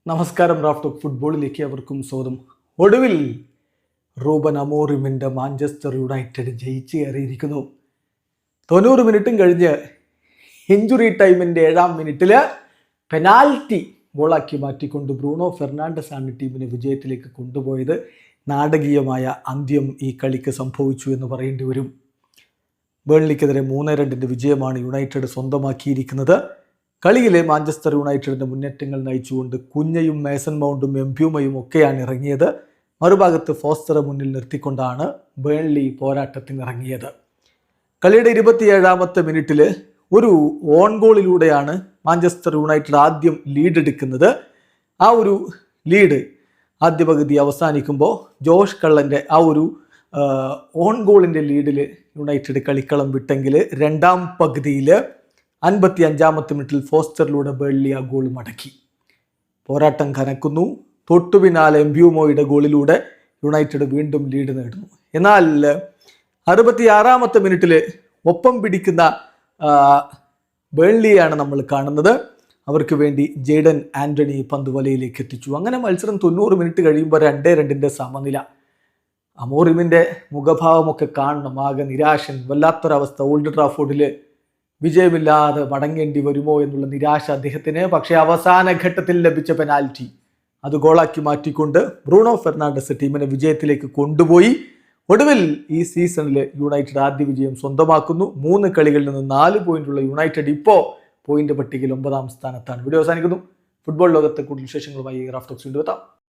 നമസ്കാരം. റാഫ്റ്റോക്ക് ഫുട്ബോളിലേക്ക് അവർക്കും സ്വാഗതം. ഒടുവിൽ റൂബൻ അമോറിമിൻ്റെ മാഞ്ചസ്റ്റർ യുണൈറ്റഡ് ജയിച്ച് കയറിയിരിക്കുന്നു. 90 മിനിറ്റും കഴിഞ്ഞ് ഇഞ്ചുറി ടൈമിൻ്റെ 7-ാം മിനിറ്റിൽ പെനാൽറ്റി ഗോളാക്കി മാറ്റിക്കൊണ്ട് ബ്രൂണോ ഫെർണാണ്ടസ് ആണ് ടീമിനെ വിജയത്തിലേക്ക് കൊണ്ടുപോയത്. നാടകീയമായ അന്ത്യം ഈ കളിക്ക് സംഭവിച്ചു എന്ന് പറയേണ്ടി വരും. ബേൺലിക്കെതിരെ 3-2 വിജയമാണ് യുണൈറ്റഡ് സ്വന്തമാക്കിയിരിക്കുന്നത്. കളിയിലെ മാഞ്ചസ്റ്റർ യുണൈറ്റഡിൻ്റെ മുന്നേറ്റങ്ങൾ നയിച്ചുകൊണ്ട് കുഞ്ഞയും മേസൺ മൗണ്ടും എംബ്യൂമയും ഒക്കെയാണ് ഇറങ്ങിയത്. മറുഭാഗത്ത് ഫോസ്റ്ററെ മുന്നിൽ നിർത്തിക്കൊണ്ടാണ് ബേൺലി പോരാട്ടത്തിനിറങ്ങിയത്. കളിയുടെ 27-ാമത്തെ മിനിറ്റിൽ ഒരു ഓൺ ഗോളിലൂടെയാണ് മാഞ്ചസ്റ്റർ യുണൈറ്റഡ് ആദ്യം ലീഡ് എടുക്കുന്നത്. ആ ഒരു ലീഡ് ആദ്യ പകുതി അവസാനിക്കുമ്പോൾ ജോഷ് കള്ളൻ്റെ ആ ഒരു ഓൺ ഗോളിൻ്റെ ലീഡിൽ യുണൈറ്റഡ് കളിക്കളം വിട്ടെങ്കിൽ രണ്ടാം പകുതിയിൽ 55-ാമത്തെ മിനിറ്റിൽ ഫോസ്റ്ററിലൂടെ ബേൺലി ആ ഗോൾ മടക്കി. പോരാട്ടം കനക്കുന്നു. തൊട്ടു പിന്നാലെ എംബ്യൂമോയുടെ ഗോളിലൂടെ യുണൈറ്റഡ് വീണ്ടും ലീഡ് നേടുന്നു. എന്നാൽ 66-ാമത്തെ മിനിറ്റിൽ ഒപ്പം പിടിക്കുന്ന ബേൺലിയാണ് നമ്മൾ കാണുന്നത്. അവർക്ക് വേണ്ടി ജെയ്ഡൻ ആൻ്റണി പന്ത് വലയിലേക്ക് എത്തിച്ചു. അങ്ങനെ മത്സരം 90 മിനിറ്റ് കഴിയുമ്പോൾ 2-2 സമനില. അമോറിമിൻ്റെ മുഖഭാവമൊക്കെ കാണണം. ആകെ നിരാശൻ, വല്ലാത്തൊരവസ്ഥ. ഓൾഡ് ട്രാഫോർഡിൽ വിജയമില്ലാതെ മടങ്ങേണ്ടി വരുമോ എന്നുള്ള നിരാശ അദ്ദേഹത്തിന്. പക്ഷേ അവസാന ഘട്ടത്തിൽ ലഭിച്ച പെനാൽറ്റി അത് ഗോളാക്കി മാറ്റിക്കൊണ്ട് ബ്രൂണോ ഫെർണാണ്ടസ് ടീമിനെ വിജയത്തിലേക്ക് കൊണ്ടുപോയി. ഒടുവിൽ ഈ സീസണിൽ യുണൈറ്റഡ് ആദ്യ വിജയം സ്വന്തമാക്കുന്നു. 3 കളികളിൽ നിന്ന് 4 പോയിന്റുള്ള യുണൈറ്റഡ് ഇപ്പോൾ പോയിന്റ് പട്ടികയിൽ 9-ാം സ്ഥാനത്താണ്. വീഡിയോ അവസാനിക്കുന്നു. ഫുട്ബോൾ ലോകത്തെ കൂടുതൽ വിശേഷങ്ങളുമായി റാഫ്റ്റോക്സ് വീണ്ടും എത്താം.